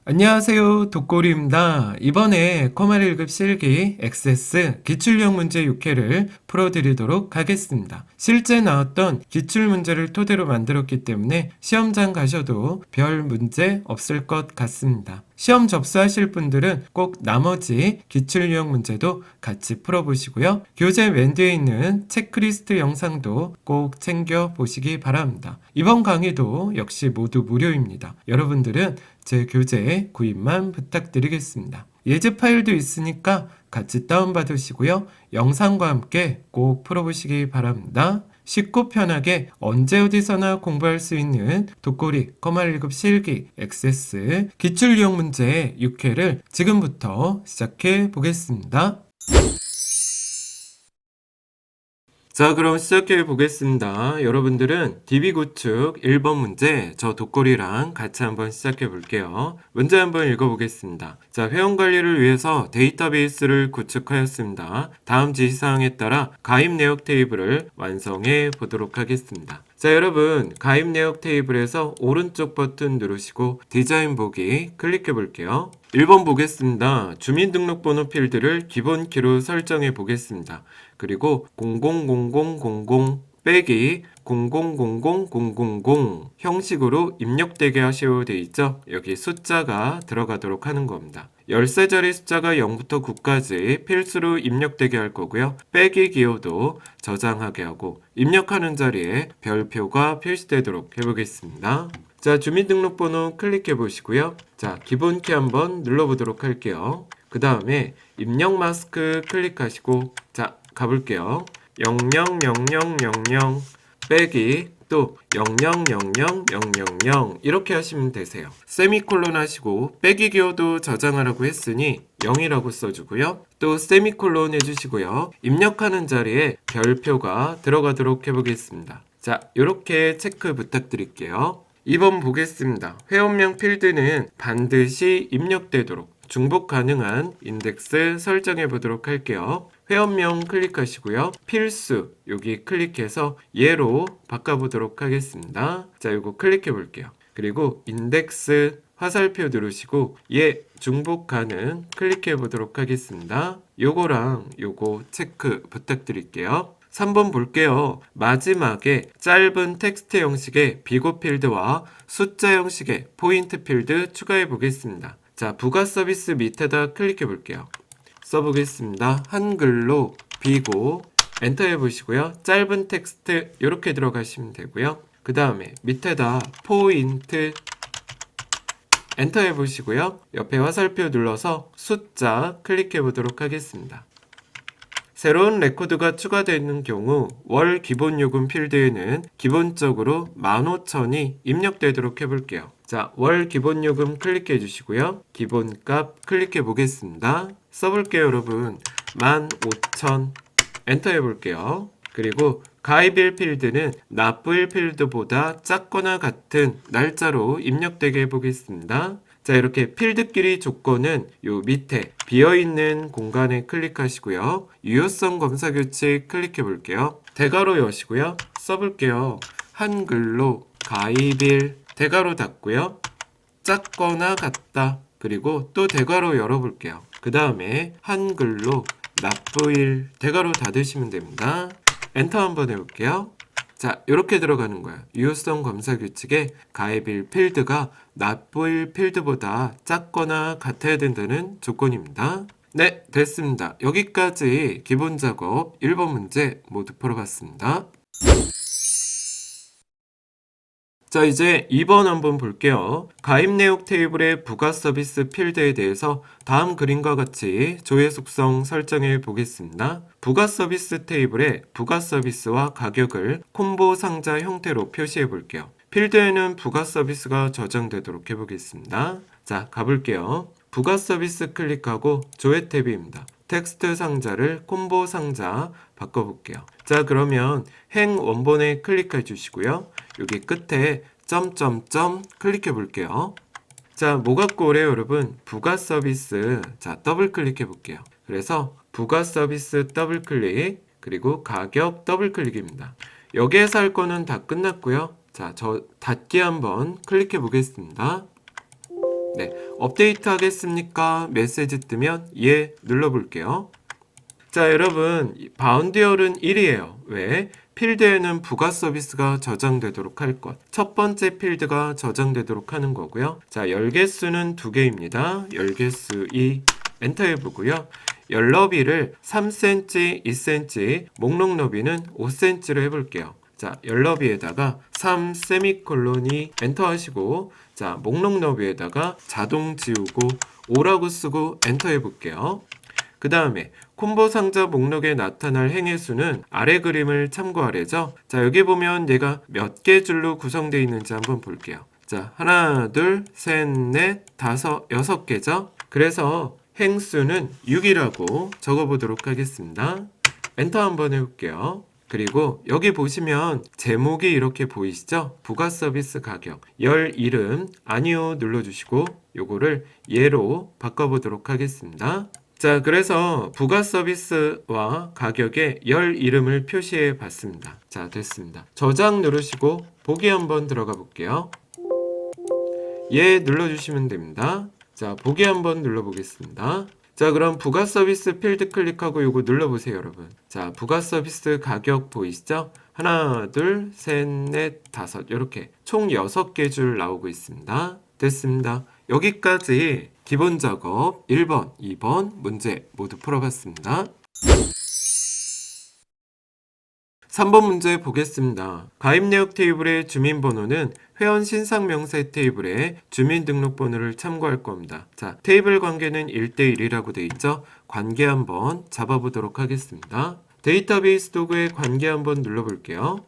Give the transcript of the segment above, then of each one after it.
안녕하세요. 독고리입니다. 이번에 코말 1급 실기 액세스 기출형 문제 6회를 풀어드리도록 하겠습니다. 실제 나왔던 기출문제를 토대로 만들었기 때문에 시험장 가셔도 별 문제 없을 것 같습니다. 시험 접수하실 분들은 꼭 나머지 기출형 문제도 같이 풀어보시고요. 교재 맨 뒤에 있는 체크리스트 영상도 꼭 챙겨보시기 바랍니다. 이번 강의도 역시 모두 무료입니다. 여러분들은 제 교재 구입만 부탁드리겠습니다. 예제 파일도 있으니까 같이 다운받으시고요. 영상과 함께 꼭 풀어보시기 바랍니다. 쉽고 편하게 언제 어디서나 공부할 수 있는 독고리 코말 1급 실기 액세스 기출유형 문제 6회를 지금부터 시작해 보겠습니다. 자, 그럼 시작해 보겠습니다. 여러분들은 DB구축 1번 문제 저 독고리랑 같이 한번 시작해 볼게요. 문제 한번 읽어보겠습니다. 자, 회원관리를 위해서 데이터베이스를 구축하였습니다. 다음 지시사항에 따라 가입 내역 테이블을 완성해 보도록 하겠습니다. 자, 여러분 가입 내역 테이블에서 오른쪽 버튼 누르시고 디자인 보기 클릭해 볼게요. 1번 보겠습니다. 주민등록번호 필드를 기본키로 설정해 보겠습니다. 그리고 000000 빼기 000000 형식으로 입력되게 하셔야 돼 있죠. 여기 숫자가 들어가도록 하는 겁니다. 13자리 숫자가 0부터 9까지 필수로 입력되게 할 거고요. 빼기 기호도 저장하게 하고 입력하는 자리에 별표가 표시되도록 해보겠습니다. 자, 주민등록번호 클릭해 보시고요. 자, 기본키 한번 눌러보도록 할게요. 그 다음에 입력 마스크 클릭하시고 자, 가볼게요. 000000 빼기 또 000000 이렇게 하시면 되세요. 세미콜론 하시고 빼기 기호도 저장하라고 했으니 0이라고 써주고요. 또 세미콜론 해주시고요. 입력하는 자리에 별표가 들어가도록 해보겠습니다. 자, 이렇게 체크 부탁드릴게요. 2번 보겠습니다. 회원명 필드는 반드시 입력되도록 중복 가능한 인덱스 설정해 보도록 할게요. 회원명 클릭하시고요. 필수 여기 클릭해서 예로 바꿔보도록 하겠습니다. 자, 이거 클릭해 볼게요. 그리고 인덱스 화살표 누르시고 예 중복 가능 클릭해 보도록 하겠습니다. 요거랑 요거 체크 부탁드릴게요. 3번 볼게요. 마지막에 짧은 텍스트 형식의 비고 필드와 숫자 형식의 포인트 필드 추가해 보겠습니다. 자, 부가 서비스 밑에다 클릭해 볼게요. 써보겠습니다. 한글로 비고 엔터 해보시고요. 짧은 텍스트 이렇게 들어가시면 되고요. 그 다음에 밑에다 포인트 엔터 해보시고요. 옆에 화살표 눌러서 숫자 클릭해 보도록 하겠습니다. 새로운 레코드가 추가되는 경우 월 기본요금 필드에는 기본적으로 15,000이 입력되도록 해볼게요. 자, 월 기본요금 클릭해 주시고요. 기본값 클릭해 보겠습니다. 써볼게요, 여러분. 15,000 엔터 해볼게요. 그리고 가입일 필드는 납부일 필드보다 작거나 같은 날짜로 입력되게 해보겠습니다. 자, 이렇게 필드끼리 조건은 요 밑에 비어있는 공간에 클릭하시고요. 유효성 검사 규칙 클릭해 볼게요. 대괄호 여시고요. 써볼게요. 한글로 가입일 대괄호 닫고요. 작거나 같다. 그리고 또 대괄호 열어볼게요. 그 다음에 한글로 납부일 대괄호 닫으시면 됩니다. 엔터 한번 해볼게요. 자, 이렇게 들어가는 거예요. 유효성 검사 규칙에 가입일 필드가 납부일 필드보다 작거나 같아야 된다는 조건입니다. 네, 됐습니다. 여기까지 기본 작업 1번 문제 모두 풀어봤습니다. 자, 이제 2번 한번 볼게요. 가입 내역 테이블의 부가 서비스 필드에 대해서 다음 그림과 같이 조회 속성 설정해 보겠습니다. 부가 서비스 테이블에 부가 서비스와 가격을 콤보 상자 형태로 표시해 볼게요. 필드에는 부가 서비스가 저장되도록 해보겠습니다. 자, 가볼게요. 부가 서비스 클릭하고 조회 탭입니다. 텍스트 상자를 콤보 상자 바꿔볼게요. 자, 그러면 행 원본에 클릭해 주시고요. 여기 끝에 점점점 클릭해 볼게요. 자, 뭐 갖고 오래요, 여러분? 부가 서비스. 자, 더블 클릭해 볼게요. 그래서 부가 서비스 더블 클릭, 그리고 가격 더블 클릭입니다. 여기에서 할 거는 다 끝났고요. 자, 저 닫기 한번 클릭해 보겠습니다. 네, 업데이트 하겠습니까? 메시지 뜨면 예 눌러볼게요. 자, 여러분, 바운드열은 1이에요. 왜? 필드에는 부가 서비스가 저장되도록 할 것. 첫 번째 필드가 저장되도록 하는 거고요. 자, 열 개수는 2개입니다. 열 개수 2 엔터 해보고요. 열 너비를 3cm, 2cm, 목록 너비는 5cm로 해볼게요. 자, 열 너비에다가 3 세미콜론이 엔터 하시고, 자, 목록 너비에다가 자동 지우고 5라고 쓰고 엔터 해볼게요. 그 다음에 콤보 상자 목록에 나타날 행의 수는 아래 그림을 참고하래죠. 자, 여기 보면 얘가 몇 개 줄로 구성되어 있는지 한번 볼게요. 자, 하나, 둘, 셋, 넷, 다섯, 6개죠. 그래서 행수는 6이라고 적어보도록 하겠습니다. 엔터 한번 해볼게요. 그리고 여기 보시면 제목이 이렇게 보이시죠? 부가 서비스 가격, 열 이름 아니요 눌러주시고 요거를 예로 바꿔보도록 하겠습니다. 자, 그래서 부가 서비스와 가격에 열 이름을 표시해 봤습니다. 자, 됐습니다. 저장 누르시고 보기 한번 들어가 볼게요. 예 눌러주시면 됩니다. 자, 보기 한번 눌러보겠습니다. 자, 그럼 부가 서비스 필드 클릭하고 요거 눌러보세요, 여러분. 자, 부가 서비스 가격 보이시죠? 하나, 둘, 셋, 넷, 다섯 이렇게 총 6개 줄 나오고 있습니다. 됐습니다. 여기까지 기본 작업 1번, 2번 문제 모두 풀어봤습니다. 3번 문제 보겠습니다. 가입 내역 테이블의 주민번호는 회원 신상 명세 테이블의 주민등록번호를 참고할 겁니다. 자, 테이블 관계는 1대1이라고 되어 있죠? 관계 한번 잡아보도록 하겠습니다. 데이터베이스 도구의 관계 한번 눌러볼게요.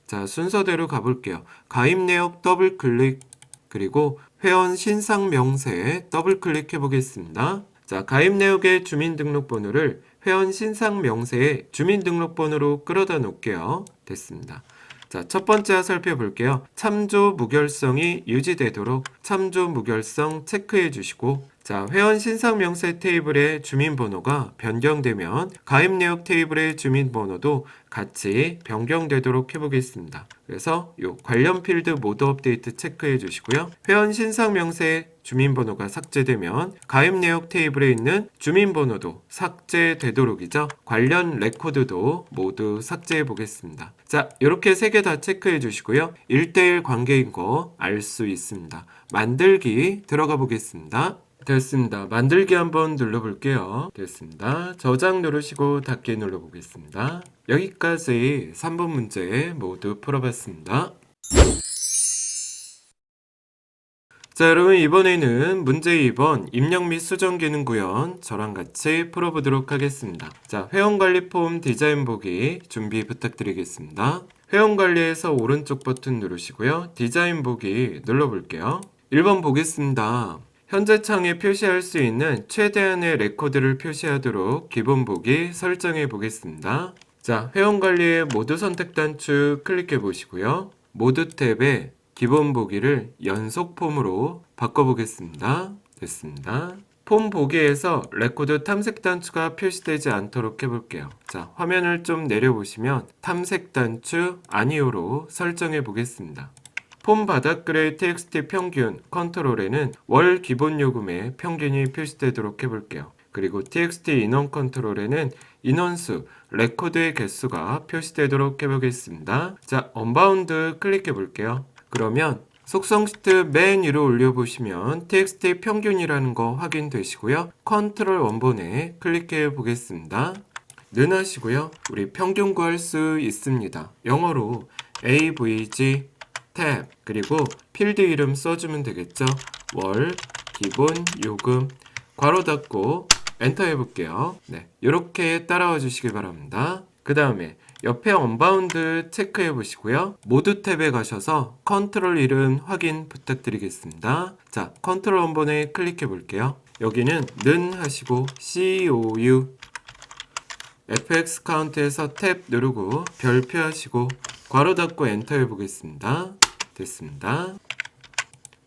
자, 순서대로 가볼게요. 가입 내역 더블 클릭, 그리고 회원 신상 명세에 더블 클릭해 보겠습니다. 자, 가입 내역의 주민등록번호를 회원 신상 명세에 주민등록번호로 끌어다 놓을게요. 됐습니다. 자, 첫 번째 화살표 볼게요. 참조 무결성이 유지되도록 참조 무결성 체크해 주시고, 자, 회원 신상 명세 테이블의 주민번호가 변경되면 가입 내역 테이블의 주민번호도 같이 변경되도록 해보겠습니다. 그래서 요 관련 필드 모드 업데이트 체크해 주시고요. 회원 신상 명세 주민번호가 삭제되면 가입 내역 테이블에 있는 주민번호도 삭제되도록이죠. 관련 레코드도 모두 삭제해 보겠습니다. 자, 이렇게 3개 다 체크해 주시고요. 1대1 관계인 거 알 수 있습니다. 만들기 들어가 보겠습니다. 됐습니다. 만들기 한번 눌러볼게요. 됐습니다. 저장 누르시고 닫기 눌러보겠습니다. 여기까지 3번 문제 모두 풀어봤습니다. 자, 여러분 이번에는 문제 2번 입력 및 수정 기능 구현 저랑 같이 풀어보도록 하겠습니다. 자, 회원관리 폼 디자인 보기 준비 부탁드리겠습니다. 회원관리에서 오른쪽 버튼 누르시고요. 디자인 보기 눌러볼게요. 1번 보겠습니다. 현재 창에 표시할 수 있는 최대한의 레코드를 표시하도록 기본 보기 설정해 보겠습니다. 자, 회원관리의 모드 선택 단추 클릭해 보시고요. 모드 탭에 기본 보기를 연속 폼으로 바꿔보겠습니다. 됐습니다. 폼 보기에서 레코드 탐색 단추가 표시되지 않도록 해볼게요. 자, 화면을 좀 내려보시면 탐색 단추 아니오로 설정해 보겠습니다. 폼 바닥글의 txt 평균 컨트롤에는 월 기본 요금의 평균이 표시되도록 해볼게요. 그리고 txt 인원 컨트롤에는 인원수, 레코드의 개수가 표시되도록 해보겠습니다. 자, 언바운드 클릭해 볼게요. 그러면 속성 시트 맨 위로 올려보시면 txt 평균이라는 거 확인되시고요. 컨트롤 원본에 클릭해 보겠습니다. 는 하시고요. 우리 평균 구할 수 있습니다. 영어로 avg 탭 그리고 필드 이름 써주면 되겠죠. 월 기본 요금 괄호 닫고 엔터 해볼게요. 네, 이렇게 따라와 주시기 바랍니다. 그 다음에 옆에 언바운드 체크해 보시고요. 모드 탭에 가셔서 컨트롤 이름 확인 부탁드리겠습니다. 자, 컨트롤 원본에 클릭해 볼게요. 여기는 는 하시고 COU FX 카운트에서 탭 누르고 별표 하시고 괄호 닫고 엔터 해보겠습니다. 됐습니다.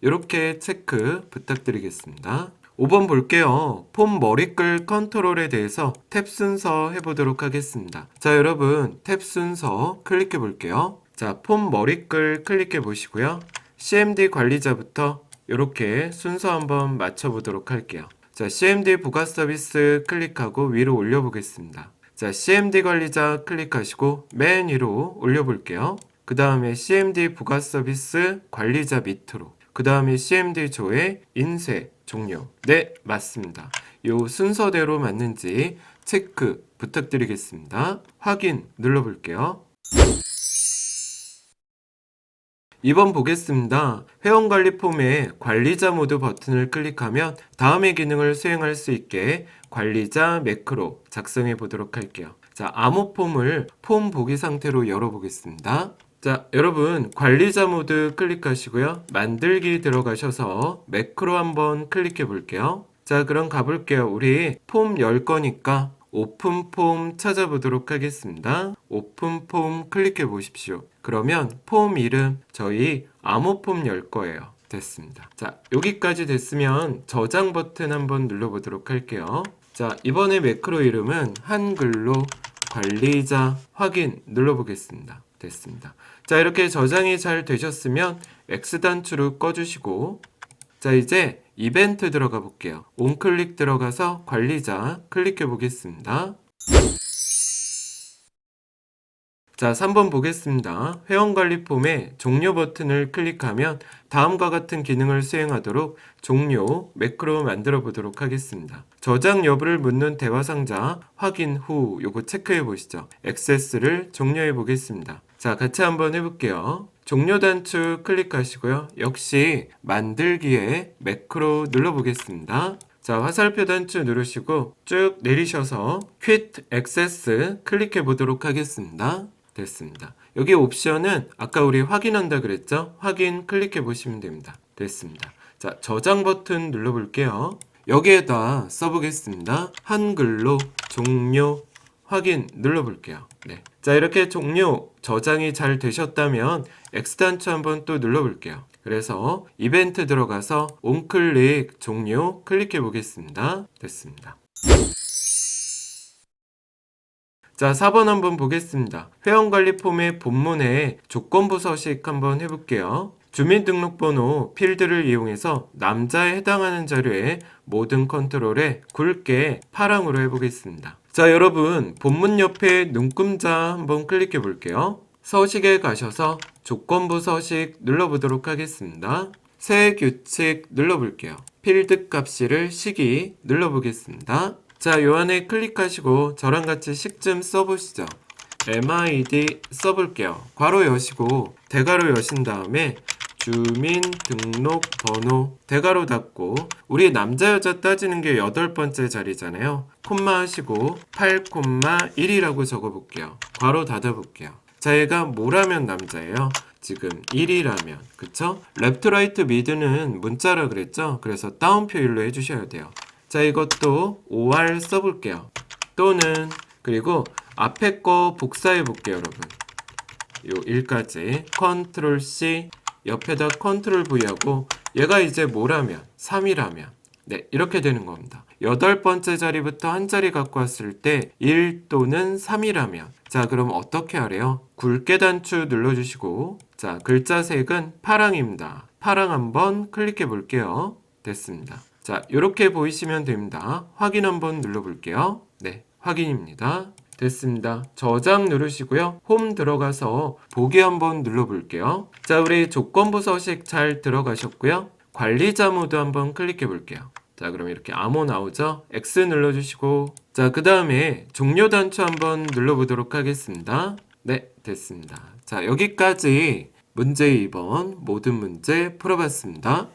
이렇게 체크 부탁드리겠습니다. 5번 볼게요. 폼 머리글 컨트롤에 대해서 탭 순서 해보도록 하겠습니다. 자, 여러분 탭 순서 클릭해 볼게요. 자, 폼 머리글 클릭해 보시고요. CMD 관리자부터 이렇게 순서 한번 맞춰보도록 할게요. 자, CMD 부가 서비스 클릭하고 위로 올려보겠습니다. 자, CMD 관리자 클릭하시고 맨 위로 올려볼게요. 그 다음에 CMD 부가 서비스 관리자 밑으로, 그 다음에 CMD 조회 인쇄 종료. 네, 맞습니다. 요 순서대로 맞는지 체크 부탁드리겠습니다. 확인 눌러볼게요. 2번 보겠습니다. 회원관리 폼의 관리자 모드 버튼을 클릭하면 다음의 기능을 수행할 수 있게 관리자 매크로 작성해 보도록 할게요. 자, 암호 폼을 폼 보기 상태로 열어보겠습니다. 자, 여러분 관리자 모드 클릭하시고요. 만들기 들어가셔서 매크로 한번 클릭해 볼게요. 자, 그럼 가볼게요. 우리 폼 열 거니까 오픈 폼 찾아보도록 하겠습니다. 오픈 폼 클릭해 보십시오. 그러면 폼 이름 저희 암호 폼 열 거예요. 됐습니다. 자, 여기까지 됐으면 저장 버튼 한번 눌러보도록 할게요. 자, 이번에 매크로 이름은 한글로 관리자 확인 눌러보겠습니다. 됐습니다. 자, 이렇게 저장이 잘 되셨으면 X단추로 꺼주시고, 자, 이제 이벤트 들어가 볼게요. 온클릭 들어가서 관리자 클릭해 보겠습니다. 자, 3번 보겠습니다. 회원관리 폼에 종료 버튼을 클릭하면 다음과 같은 기능을 수행하도록 종료 매크로 만들어 보도록 하겠습니다. 저장 여부를 묻는 대화 상자 확인 후 요거 체크해 보시죠. 액세스를 종료해 보겠습니다. 자, 같이 한번 해볼게요. 종료 단추 클릭하시고요. 역시 만들기에 매크로 눌러보겠습니다. 자, 화살표 단추 누르시고 쭉 내리셔서 Quit Access 클릭해 보도록 하겠습니다. 됐습니다. 여기 옵션은 아까 우리 확인한다 그랬죠? 확인 클릭해 보시면 됩니다. 됐습니다. 자, 저장 버튼 눌러볼게요. 여기에다 써보겠습니다. 한글로 종료 확인 눌러볼게요. 네. 자, 이렇게 종료 저장이 잘 되셨다면 X단추 한번 또 눌러볼게요. 그래서 이벤트 들어가서 온클릭 종료 클릭해 보겠습니다. 됐습니다. 자, 4번 한번 보겠습니다. 회원관리 폼의 본문에 조건부 서식 한번 해볼게요. 주민등록번호 필드를 이용해서 남자에 해당하는 자료의 모든 컨트롤에 굵게 파랑으로 해보겠습니다. 자, 여러분 본문 옆에 눈금자 한번 클릭해 볼게요. 서식에 가셔서 조건부 서식 눌러보도록 하겠습니다. 새 규칙 눌러볼게요. 필드 값을 시기 눌러보겠습니다. 자, 요 안에 클릭하시고 저랑 같이 식 좀 써보시죠. MID 써볼게요. 괄호 여시고 대괄호 여신 다음에 주민등록번호 대괄호 닫고, 우리 남자 여자 따지는 게 8번째 자리잖아요. 콤마 하시고 8,1이라고 적어볼게요. 괄호 닫아볼게요. 자, 얘가 뭐라면 남자예요? 지금 1이라면, 그쵸? 레프트 라이트 미드는 문자라 그랬죠? 그래서 따옴표 1로 해주셔야 돼요. 자, 이것도 OR 써볼게요. 또는, 그리고 앞에 거 복사해 볼게요, 여러분. 요 1까지 컨트롤 C, 옆에다 컨트롤 V 하고, 얘가 이제 뭐라면 3이라면, 네, 이렇게 되는 겁니다. 8번째 자리부터 한 자리 갖고 왔을 때 1 또는 3이라면, 자, 그럼 어떻게 하래요? 굵게 단추 눌러주시고, 자, 글자 색은 파랑입니다. 파랑 한번 클릭해 볼게요. 됐습니다. 자, 이렇게 보이시면 됩니다. 확인 한번 눌러볼게요. 네, 확인입니다. 됐습니다. 저장 누르시고요. 홈 들어가서 보기 한번 눌러볼게요. 자, 우리 조건부 서식 잘 들어가셨고요. 관리자 모드 한번 클릭해 볼게요. 자, 그럼 이렇게 암호 나오죠? X 눌러주시고, 자, 그 다음에 종료 단추 한번 눌러보도록 하겠습니다. 네, 됐습니다. 자, 여기까지 문제 2번 모든 문제 풀어봤습니다.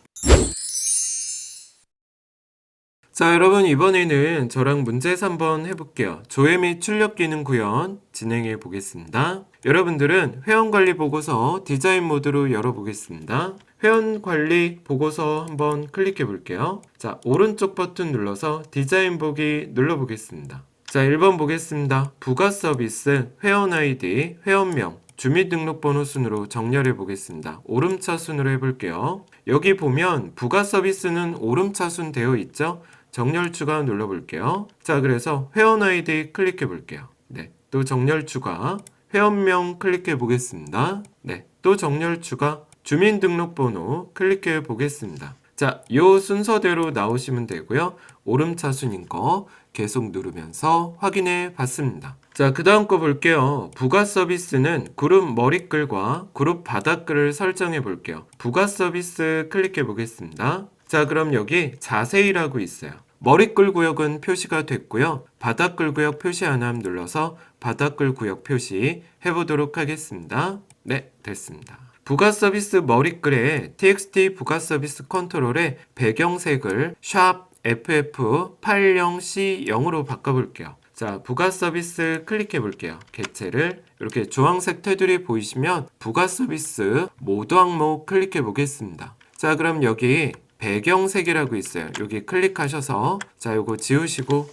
자, 여러분 이번에는 저랑 문제 3번 해볼게요. 조회 및 출력 기능 구현 진행해 보겠습니다. 여러분들은 회원관리 보고서 디자인 모드로 열어보겠습니다. 회원관리 보고서 한번 클릭해 볼게요. 자, 오른쪽 버튼 눌러서 디자인 보기 눌러보겠습니다. 자, 1번 보겠습니다. 부가 서비스, 회원 아이디, 회원명, 주민등록번호 순으로 정렬해 보겠습니다. 오름차 순으로 해볼게요. 여기 보면 부가 서비스는 오름차 순 되어 있죠? 정렬 추가 눌러볼게요. 자, 그래서 회원 아이디 클릭해 볼게요. 네, 또 정렬 추가, 회원명 클릭해 보겠습니다. 네, 또 정렬 추가, 주민등록번호 클릭해 보겠습니다. 자, 요 순서대로 나오시면 되고요. 오름차순인 거 계속 누르면서 확인해 봤습니다. 자, 그 다음 거 볼게요. 부가 서비스는 그룹 머리글과 그룹 바닥글을 설정해 볼게요. 부가 서비스 클릭해 보겠습니다. 자, 그럼 여기 자세히라고 있어요. 머리글 구역은 표시가 됐고요. 바닥글 구역 표시 안 함 눌러서 바닥글 구역 표시 해보도록 하겠습니다. 네, 됐습니다. 부가 서비스 머리글에 txt 부가 서비스 컨트롤의 배경색을 샵 ff80c0으로 바꿔볼게요. 자, 부가 서비스 클릭해 볼게요. 개체를 이렇게 주황색 테두리 보이시면 부가 서비스 모두 항목 클릭해 보겠습니다. 자, 그럼 여기 배경색이라고 있어요. 여기 클릭하셔서 자, 요거 지우시고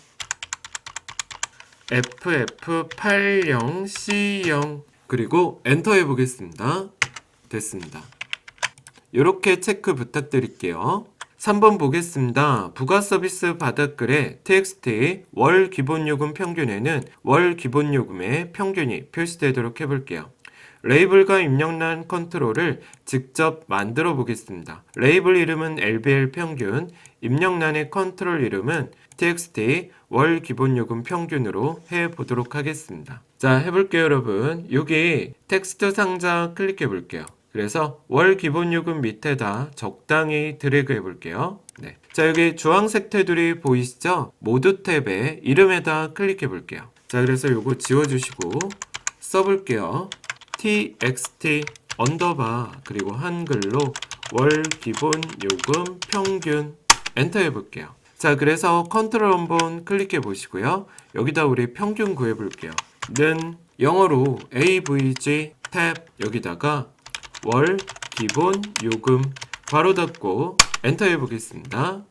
ff80c0 그리고 엔터 해 보겠습니다. 됐습니다. 이렇게 체크 부탁드릴게요. 3번 보겠습니다. 부가 서비스 바닥글에 txt 월 기본요금 평균에는 월 기본요금의 평균이 표시되도록 해볼게요. 레이블과 입력란 컨트롤을 직접 만들어 보겠습니다. 레이블 이름은 LBL 평균, 입력란의 컨트롤 이름은 txt 월 기본요금 평균으로 해보도록 하겠습니다. 자, 해볼게요 여러분. 여기 텍스트 상자 클릭해 볼게요. 그래서 월 기본요금 밑에다 적당히 드래그 해볼게요. 네. 자, 여기 주황색 테두리 보이시죠? 모드 탭에 이름에다 클릭해 볼게요. 자, 그래서 요거 지워주시고 써볼게요. txt 언더바 그리고 한글로 월 기본요금 평균 엔터 해볼게요. 자, 그래서 컨트롤 한번 클릭해 보시고요. 여기다 우리 평균 구해 볼게요. 는 영어로 avg 탭 여기다가 월 기본 요금 괄호 닫고 엔터 해보겠습니다.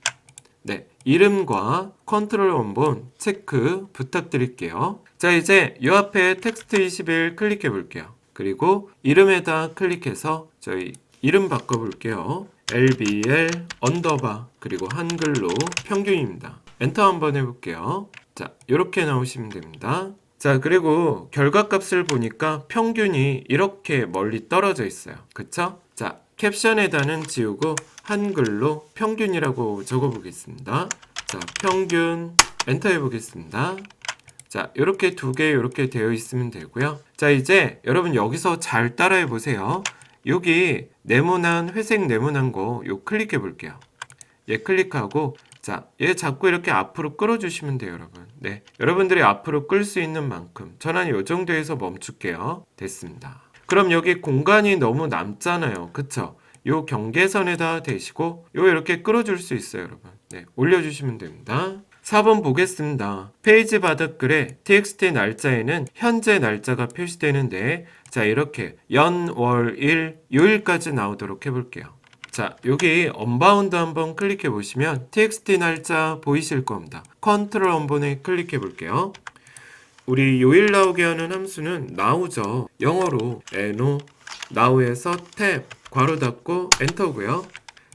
네, 이름과 컨트롤 원본 체크 부탁드릴게요. 자, 이제 이 앞에 텍스트 21 클릭해 볼게요. 그리고 이름에다 클릭해서 저희 이름 바꿔볼게요. LBL 언더바 그리고 한글로 평균입니다. 엔터 한번 해볼게요. 자, 이렇게 나오시면 됩니다. 자, 그리고 결과값을 보니까 평균이 이렇게 멀리 떨어져 있어요. 그쵸? 자, 캡션에다는 지우고 한글로 평균이라고 적어보겠습니다. 자, 평균 엔터 해보겠습니다. 자, 이렇게 두 개 이렇게 되어 있으면 되고요. 자, 이제 여러분 여기서 잘 따라해 보세요. 여기 네모난 회색 네모난 거 요 클릭해 볼게요. 얘 클릭하고 자, 얘 자꾸 이렇게 앞으로 끌어주시면 돼요, 여러분. 네, 여러분들이 앞으로 끌 수 있는 만큼 저는 요 정도에서 멈출게요. 됐습니다. 그럼 여기 공간이 너무 남잖아요, 그쵸? 요 경계선에다 대시고 요 이렇게 끌어줄 수 있어요, 여러분. 네, 올려주시면 됩니다. 4번 보겠습니다. 페이지 바닥글에 txt 날짜에는 현재 날짜가 표시되는데 자, 이렇게 연, 월, 일, 요일까지 나오도록 해볼게요. 자, 여기 언바운드 한번 클릭해 보시면 txt 날짜 보이실 겁니다. 컨트롤 원본에 클릭해 볼게요. 우리 요일 나오게 하는 함수는 now죠. 영어로 no, now에서 탭, 괄호 닫고 엔터고요.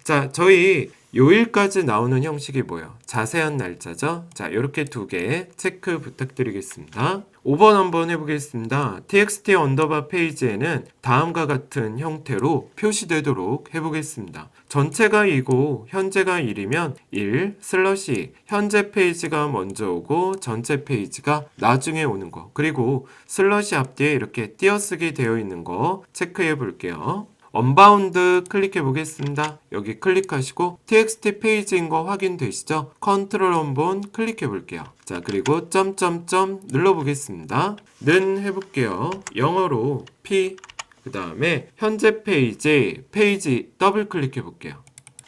자, 저희 요일까지 나오는 형식이 뭐예요? 자세한 날짜죠? 자, 이렇게 두 개 체크 부탁드리겠습니다. 5번 한번 해보겠습니다. txt 언더바 페이지에는 다음과 같은 형태로 표시되도록 해보겠습니다. 전체가 2고 현재가 1이면 1 슬러시 현재 페이지가 먼저 오고 전체 페이지가 나중에 오는 거, 그리고 슬러시 앞뒤에 이렇게 띄어쓰기 되어 있는 거 체크해 볼게요. 언바운드 클릭해 보겠습니다. 여기 클릭하시고 txt 페이지인 거 확인되시죠? 컨트롤 원본 클릭해 볼게요. 자, 그리고 점점점 눌러 보겠습니다. 는 해볼게요. 영어로 p 그 다음에 현재 페이지 더블 클릭해 볼게요.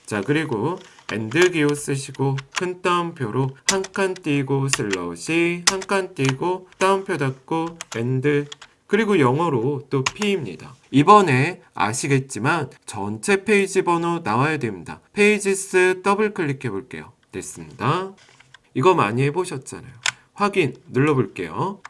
자, 그리고 엔드 기호 쓰시고 큰 따옴표로 한 칸 띄고 슬러시 한 칸 띄고 따옴표 닫고 엔드 그리고 영어로 또 P입니다. 이번에 아시겠지만 전체 페이지 번호 나와야 됩니다. 페이지스 더블 클릭해 볼게요. 됐습니다. 이거 많이 해보셨잖아요. 확인 눌러볼게요.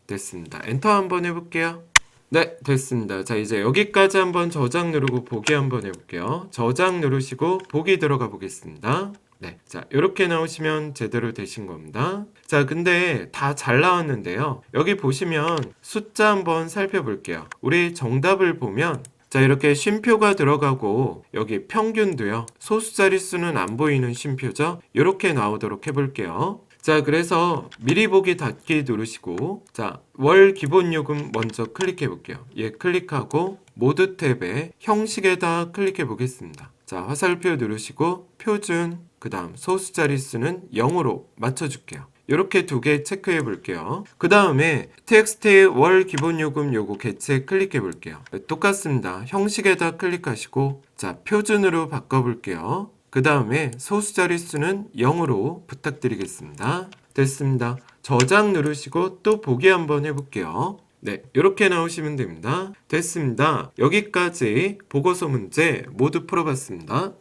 됐습니다. 엔터 한번 해볼게요. 네, 됐습니다. 자, 이제 여기까지 한번 저장 누르고 보기 한번 해볼게요. 저장 누르시고 보기 들어가 보겠습니다. 네, 자, 이렇게 나오시면 제대로 되신 겁니다. 자, 근데 다 잘 나왔는데요. 여기 보시면 숫자 한번 살펴볼게요. 우리 정답을 보면 자, 이렇게 쉼표가 들어가고 여기 평균도요. 소수 자릿수는 안 보이는 쉼표죠. 이렇게 나오도록 해볼게요. 자, 그래서 미리 보기 닫기 누르시고, 자, 월 기본 요금 먼저 클릭해 볼게요. 예, 클릭하고 모드 탭에 형식에다 클릭해 보겠습니다. 자, 화살표 누르시고 표준, 그 다음 소수 자릿수는 0으로 맞춰줄게요. 이렇게 두 개 체크해 볼게요. 그 다음에 텍스트의 월 기본 요금 요거 개체 클릭해 볼게요. 똑같습니다. 형식에다 클릭하시고, 자, 표준으로 바꿔 볼게요. 그 다음에 소수 자릿수는 0으로 부탁드리겠습니다. 됐습니다. 저장 누르시고 또 보기 한번 해볼게요. 네, 이렇게 나오시면 됩니다. 됐습니다. 여기까지 보고서 문제 모두 풀어봤습니다.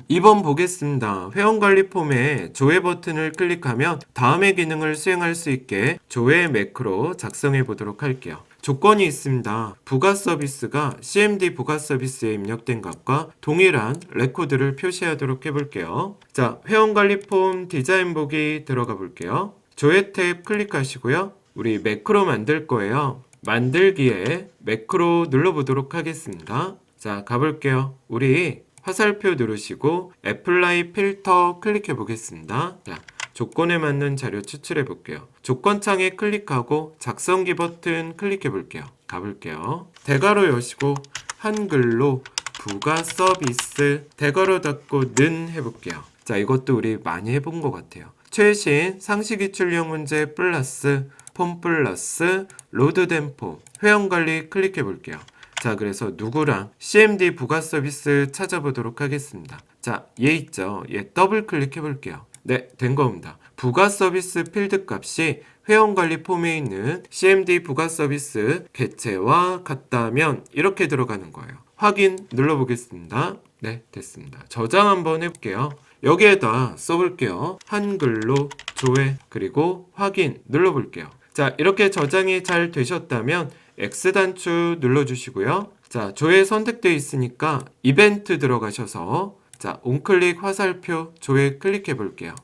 2번 보겠습니다. 회원관리 폼에 조회 버튼을 클릭하면 다음의 기능을 수행할 수 있게 조회 매크로 작성해 보도록 할게요. 조건이 있습니다. 부가 서비스가 CMD 부가 서비스에 입력된 값과 동일한 레코드를 표시하도록 해볼게요. 자, 회원관리 폼 디자인 보기 들어가 볼게요. 조회 탭 클릭하시고요. 우리 매크로 만들 거예요. 만들기에 매크로 눌러보도록 하겠습니다. 자, 가볼게요. 우리 화살표 누르시고 애플라이 필터 클릭해 보겠습니다. 자, 조건에 맞는 자료 추출해 볼게요. 조건창에 클릭하고 작성기 버튼 클릭해 볼게요. 가볼게요. 대괄호 여시고 한글로 부가 서비스 대괄호 닫고 는 해볼게요. 자, 이것도 우리 많이 해본 것 같아요. 최신 상식이 출력 문제 플러스 폼 플러스 로드된 폼 회원관리 클릭해 볼게요. 자, 그래서 누구랑 CMD 부가 서비스 찾아보도록 하겠습니다. 자, 얘 있죠? 얘 더블 클릭해 볼게요. 네, 된 겁니다. 부가 서비스 필드 값이 회원관리 폼에 있는 CMD 부가 서비스 개체와 같다면 이렇게 들어가는 거예요. 확인 눌러보겠습니다. 네, 됐습니다. 저장 한번 해볼게요. 여기에다 써볼게요. 한글로 조회 그리고 확인 눌러볼게요. 자, 이렇게 저장이 잘 되셨다면 X단추 눌러주시고요. 자, 조회 선택되어 있으니까 이벤트 들어가셔서 자, 온클릭 화살표 조회 클릭해 볼게요.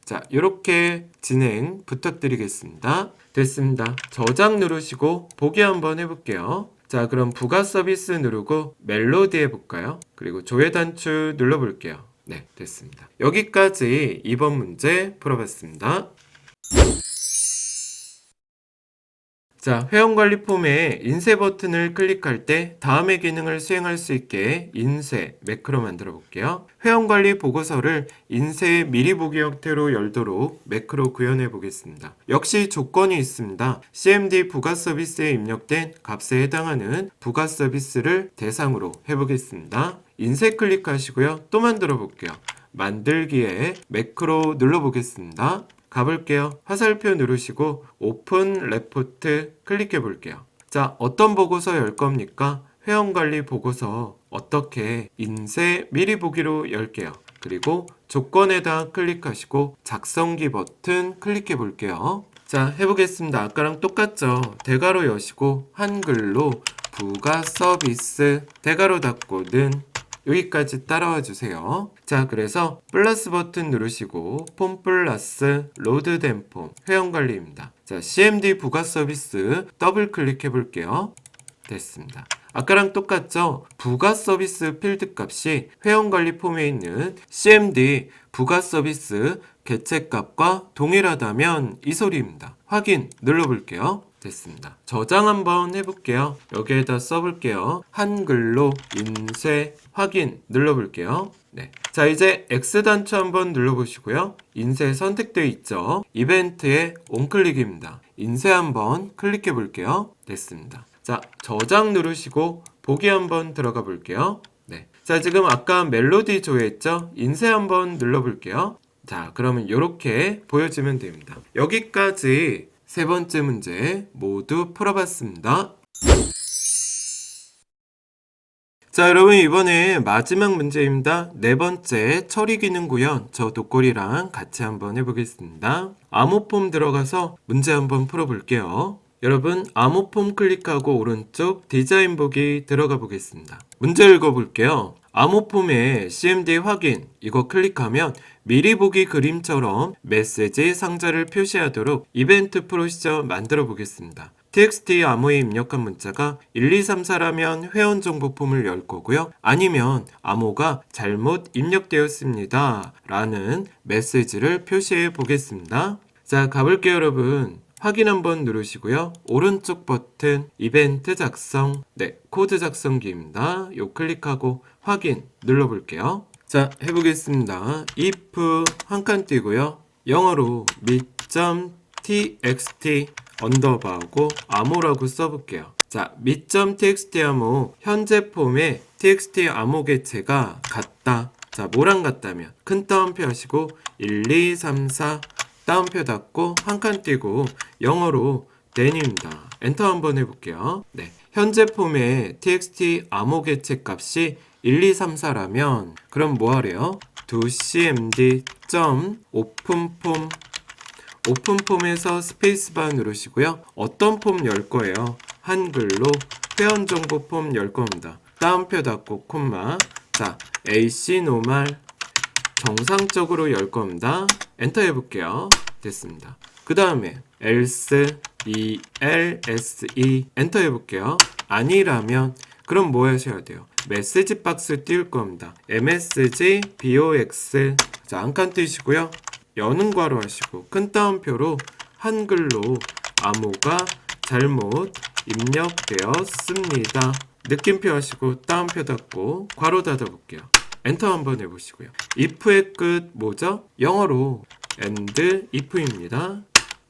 자, 이렇게 진행 부탁드리겠습니다. 됐습니다. 저장 누르시고 보기 한번 해볼게요. 자, 그럼 부가 서비스 누르고 멜로디 해볼까요? 그리고 조회 단추 눌러볼게요. 네, 됐습니다. 여기까지 2번 문제 풀어봤습니다. 자, 회원관리 폼에 인쇄 버튼을 클릭할 때 다음의 기능을 수행할 수 있게 인쇄 매크로 만들어 볼게요. 회원관리 보고서를 인쇄 미리 보기 형태로 열도록 매크로 구현해 보겠습니다. 역시 조건이 있습니다. CMD 부가 서비스에 입력된 값에 해당하는 부가 서비스를 대상으로 해보겠습니다. 인쇄 클릭하시고요. 또 만들어 볼게요. 만들기에 매크로 눌러보겠습니다. 가볼게요. 화살표 누르시고 오픈 레포트 클릭해 볼게요. 자, 어떤 보고서 열 겁니까? 회원관리 보고서 어떻게 인쇄 미리 보기로 열게요. 그리고 조건에다 클릭하시고 작성기 버튼 클릭해 볼게요. 자, 해보겠습니다. 아까랑 똑같죠? 대괄호 여시고 한글로 부가 서비스 대괄호 닫고는 여기까지 따라와 주세요. 자, 그래서 플러스 버튼 누르시고 폼 플러스 로드된 폼 회원관리입니다. 자, CMD 부가 서비스 더블 클릭해 볼게요. 됐습니다. 아까랑 똑같죠? 부가 서비스 필드 값이 회원관리 폼에 있는 CMD 부가 서비스 개체 값과 동일하다면 이 소리입니다. 확인 눌러볼게요. 됐습니다. 저장 한번 해볼게요. 여기에다 써볼게요. 한글로 인쇄 확인 눌러볼게요. 네. 자, 이제 X단추 한번 눌러보시고요. 인쇄 선택되어 있죠? 이벤트에 온클릭입니다. 인쇄 한번 클릭해 볼게요. 됐습니다. 자, 저장 누르시고 보기 한번 들어가 볼게요. 네. 자, 지금 아까 멜로디 조회했죠? 인쇄 한번 눌러볼게요. 자, 그러면 이렇게 보여지면 됩니다. 여기까지 세 번째 문제 모두 풀어봤습니다. 자, 여러분 이번에 마지막 문제입니다. 네 번째 처리 기능 구현 저 독골이랑 같이 한번 해보겠습니다. 암호폼 들어가서 문제 한번 풀어볼게요. 여러분 암호폼 클릭하고 오른쪽 디자인 보기 들어가 보겠습니다. 문제 읽어볼게요. 암호폼에 CMD 확인 이거 클릭하면 미리 보기 그림처럼 메시지 상자를 표시하도록 이벤트 프로시저 만들어 보겠습니다. TXT 암호에 입력한 문자가 1234라면 회원정보 폼을 열 거고요. 아니면 암호가 잘못 입력되었습니다 라는 메시지를 표시해 보겠습니다. 자, 가볼게요 여러분. 확인 한번 누르시고요. 오른쪽 버튼 이벤트 작성, 코드 작성기입니다. 요 클릭하고 확인 눌러볼게요. 자, 해보겠습니다. if 한 칸 띄고요. 영어로 mit.txt 언더바하고 암호라고 써볼게요. 자, mit.txt 암호 현재 폼에 txt 암호 개체가 같다. 자, 뭐랑 같다면 큰 따옴표 하시고 1, 2, 3, 4 따옴표 닫고 한 칸 띄고 영어로 then입니다. 엔터 한번 해볼게요. 네, 현재 폼의 txt 암호 개체 값이 1, 2, 3, 4라면 그럼 뭐 하래요? docmd.openform 오픈폼에서 스페이스바 누르시고요. 어떤 폼 열 거예요? 한글로 회원정보 폼 열 겁니다. 따옴표 닫고 콤마. 자, AC 노말 정상적으로 열 겁니다. 엔터 해볼게요. 됐습니다. 그 다음에 else else 엔터 해볼게요. 아니라면 그럼 뭐 하셔야 돼요? 메시지 박스 띄울 겁니다. msg box 자, 한 칸 띄시고요. 여는 괄호 하시고 큰 따옴표로 한글로 암호가 잘못 입력되었습니다. 느낌표 하시고 따옴표 닫고 괄호 닫아 볼게요. 엔터 한번 해보시고요. if의 끝 뭐죠? 영어로 and if입니다.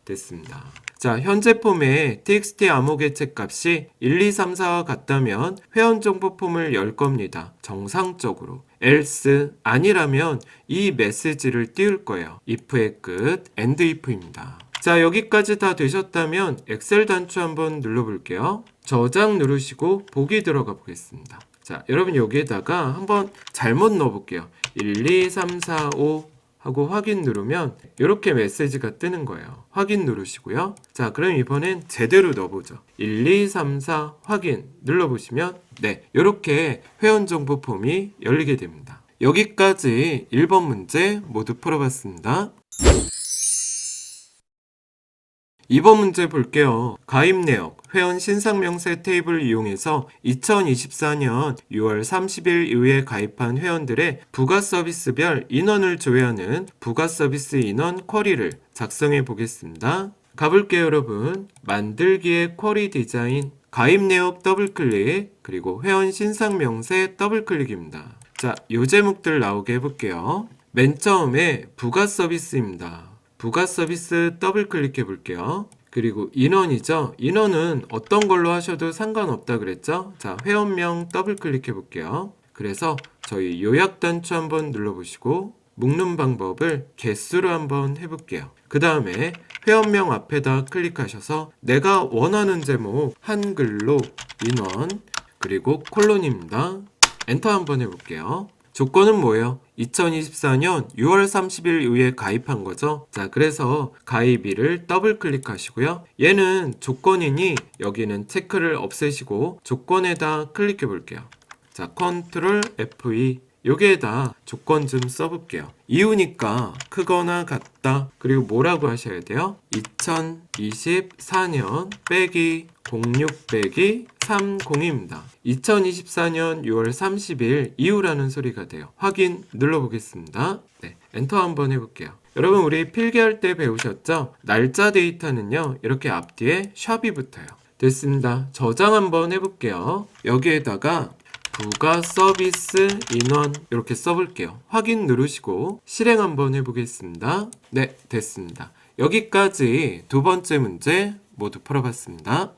됐습니다. 자, 현재 폼의 txt 암호 개체 값이 1, 2, 3, 4와 같다면 회원 정보 폼을 열 겁니다. 정상적으로. else 아니라면 이 메시지를 띄울 거예요. if의 끝 and if입니다. 자, 여기까지 다 되셨다면 엑셀 단추 한번 눌러볼게요. 저장 누르시고 보기 들어가 보겠습니다. 자, 여러분 여기에다가 한번 잘못 넣어볼게요. 1, 2, 3, 4, 5 하고 확인 누르면 이렇게 메시지가 뜨는 거예요. 확인 누르시고요. 자, 그럼 이번엔 제대로 넣어보죠. 1, 2, 3, 4 확인 눌러보시면 이렇게 회원정보 폼이 열리게 됩니다. 여기까지 1번 문제 모두 풀어봤습니다. 2번 문제 볼게요. 가입 내역, 회원 신상명세 테이블 이용해서 2024년 6월 30일 이후에 가입한 회원들의 부가 서비스별 인원을 조회하는 부가 서비스 인원 쿼리를 작성해 보겠습니다. 가볼게요 여러분. 만들기의 쿼리 디자인, 가입 내역 더블 클릭, 그리고 회원 신상명세 더블 클릭입니다. 자, 요 제목들 나오게 해볼게요. 맨 처음에 부가 서비스입니다. 부가 서비스 더블 클릭해 볼게요. 그리고 인원이죠. 인원은 어떤 걸로 하셔도 상관없다 그랬죠. 자, 회원명 더블 클릭해 볼게요. 그래서 저희 요약 단추 한번 눌러보시고 묶는 방법을 개수로 한번 해볼게요. 그 다음에 회원명 앞에다 클릭하셔서 내가 원하는 제목 한글로 인원 그리고 콜론입니다. 엔터 한번 해볼게요. 조건은 뭐예요? 2024년 6월 30일 이후에 가입한 거죠. 자, 그래서 가입일을 더블 클릭하시고요. 얘는 조건이니 여기는 체크를 없애시고 조건에다 클릭해 볼게요. 자, 컨트롤 F2 여기에다 조건 좀 써볼게요. 이유니까 크거나 같다. 그리고 뭐라고 하셔야 돼요? 2024년 빼기 06 빼기 30입니다. 2024년 6월 30일 이후라는 소리가 돼요. 확인 눌러보겠습니다. 엔터 한번 해볼게요. 여러분 우리 필기할 때 배우셨죠? 날짜 데이터는요 이렇게 앞뒤에 샵이 붙어요. 됐습니다. 저장 한번 해볼게요. 여기에다가 부가 서비스 인원 이렇게 써볼게요. 확인 누르시고 실행 한번 해보겠습니다. 네, 됐습니다. 여기까지 두 번째 문제 모두 풀어봤습니다.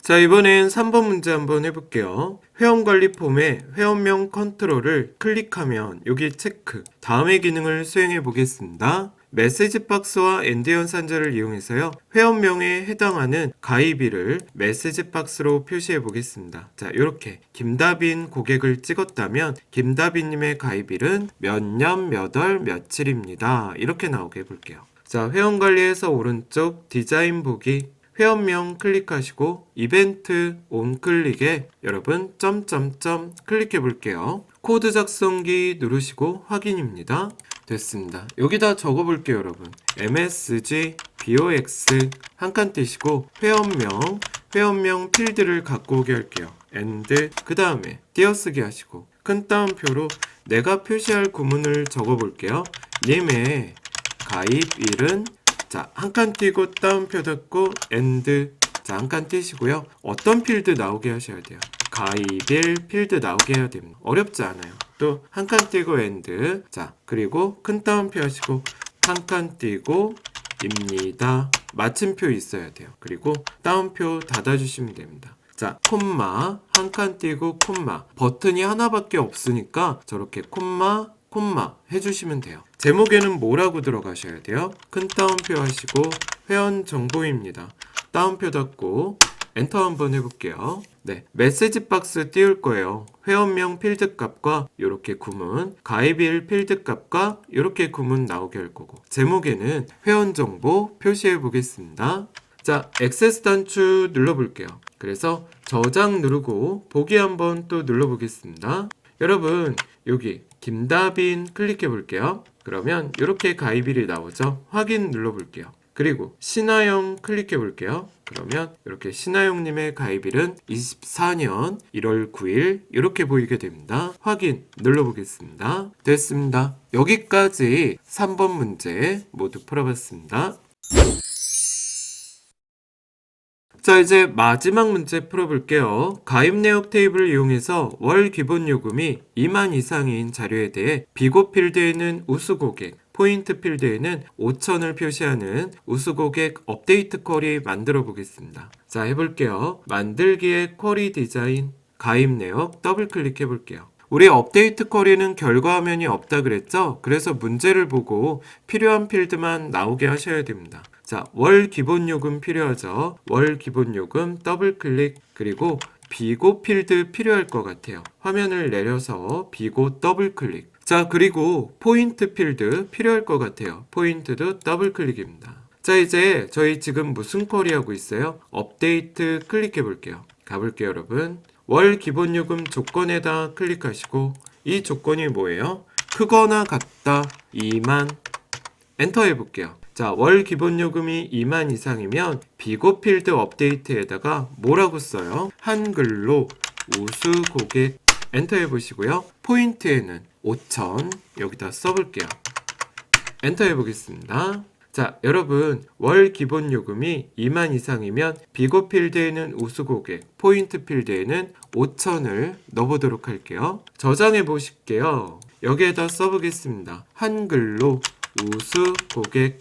자, 이번엔 3번 문제 한번 해볼게요. 회원관리 폼에 회원명 컨트롤을 클릭하면 여기 체크, 다음의 기능을 수행해 보겠습니다. 메시지 박스와 엔드 연산자를 이용해서요. 회원명에 해당하는 가입일을 메시지 박스로 표시해 보겠습니다. 자, 이렇게 김다빈 고객을 찍었다면 김다빈님의 가입일은 몇 년 몇 월 며칠입니다. 이렇게 나오게 해볼게요. 자, 회원관리에서 오른쪽 디자인 보기 회원명 클릭하시고 이벤트 온 클릭에 여러분 점점점 클릭해 볼게요. 코드 작성기 누르시고 확인입니다. 됐습니다. 여기다 적어볼게요, 여러분. MSG, BOX 한 칸 띄시고 회원명 필드를 갖고 오게 할게요. and 그 다음에 띄어쓰기 하시고 큰 따옴표로 내가 표시할 구문을 적어볼게요. 님의 가입일은 자, 한 칸 띄고 따옴표 닫고 and 자, 한 칸 띄시고요. 어떤 필드 나오게 하셔야 돼요. 가입일 필드 나오게 해야 됩니다. 어렵지 않아요. 또 한 칸 띄고 and 자, 그리고 큰 따옴표 하시고 한 칸 띄고 입니다. 마침표 있어야 돼요. 그리고 따옴표 닫아주시면 됩니다. 자, 콤마 한 칸 띄고 콤마 버튼이 하나밖에 없으니까 저렇게 콤마 해주시면 돼요. 제목에는 뭐라고 들어가셔야 돼요? 큰 따옴표 하시고 회원 정보입니다. 따옴표 닫고 엔터 한번 해볼게요. 네, 메시지 박스 띄울 거예요. 회원명 필드 값과 이렇게 구문, 가입일 필드 값과 이렇게 구문 나오게 할 거고 제목에는 회원 정보 표시해 보겠습니다. 자, 액세스 단추 눌러볼게요. 그래서 저장 누르고 보기 한번 또 눌러보겠습니다. 여러분 여기 김다빈 클릭해 볼게요. 그러면 이렇게 가입일이 나오죠. 확인 눌러볼게요. 그리고 신하영 클릭해 볼게요. 그러면 이렇게 신하영님의 가입일은 24년 1월 9일 이렇게 보이게 됩니다. 확인 눌러보겠습니다. 됐습니다. 여기까지 3번 문제 모두 풀어봤습니다. 자, 이제 마지막 문제 풀어볼게요. 가입 내역 테이블을 이용해서 월 기본 요금이 2만 이상인 자료에 대해 비고 필드에는 우수 고객, 포인트 필드에는 5,000을 표시하는 우수 고객 업데이트 쿼리 만들어 보겠습니다. 자, 해볼게요. 만들기의 쿼리 디자인, 가입 내역 더블 클릭해 볼게요. 우리 업데이트 쿼리는 결과 화면이 없다 그랬죠? 그래서 문제를 보고 필요한 필드만 나오게 하셔야 됩니다. 자, 월 기본 요금 필요하죠? 월 기본 요금 더블 클릭 그리고 비고 필드 필요할 것 같아요. 화면을 내려서 비고 더블 클릭. 자, 그리고 포인트 필드 필요할 것 같아요. 포인트도 더블 클릭입니다. 자, 이제 저희 지금 무슨 쿼리 하고 있어요? 업데이트 클릭해 볼게요. 가볼게요, 여러분. 월 기본 요금 조건에다 클릭하시고 이 조건이 뭐예요? 크거나 같다 2만 엔터 해볼게요. 자, 월 기본 요금이 2만 이상이면 비고 필드 업데이트에다가 뭐라고 써요? 한글로 우수 고객 엔터 해보시고요. 포인트에는 5,000 여기다 써볼게요. 엔터 해보겠습니다. 자, 여러분 월 기본 요금이 2만 이상이면 비고 필드에는 우수 고객, 포인트 필드에는 5,000을 넣어보도록 할게요. 저장해 보실게요. 여기에다 써보겠습니다. 한글로 우수 고객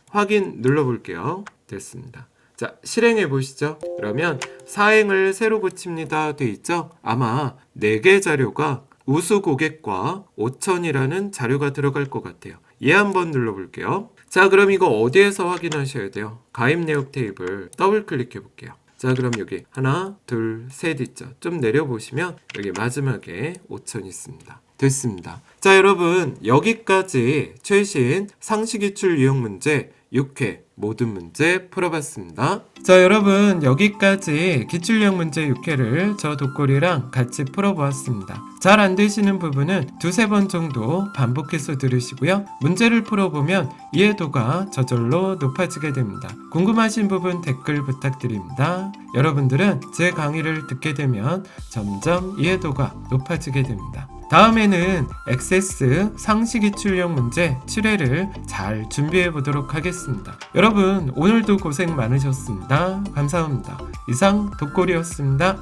확인 눌러볼게요. 됐습니다. 자, 실행해 보시죠. 그러면 사행을 새로 고칩니다 돼 있죠? 아마 4개 자료가 우수 고객과 5,000이라는 자료가 들어갈 것 같아요. 얘 한번 눌러볼게요. 자, 그럼 이거 어디에서 확인하셔야 돼요? 가입 내역 테이블 더블 클릭해 볼게요. 자, 그럼 여기 하나, 둘, 셋 있죠? 좀 내려보시면 여기 마지막에 5,000 있습니다. 됐습니다. 자, 여러분 여기까지 최신 상시기출 유형 문제 6회 모든 문제 풀어봤습니다. 자, 여러분 여기까지 기출형 문제 6회를 저 독고리랑 같이 풀어보았습니다. 잘 안되시는 부분은 2-3번 정도 반복해서 들으시고요. 문제를 풀어보면 이해도가 저절로 높아지게 됩니다. 궁금하신 부분 댓글 부탁드립니다. 여러분들은 제 강의를 듣게 되면 점점 이해도가 높아지게 됩니다. 다음에는 액세스 상시기출형 문제 7회를 잘 준비해 보도록 하겠습니다. 여러분 오늘도 고생 많으셨습니다. 감사합니다. 이상 독고리였습니다.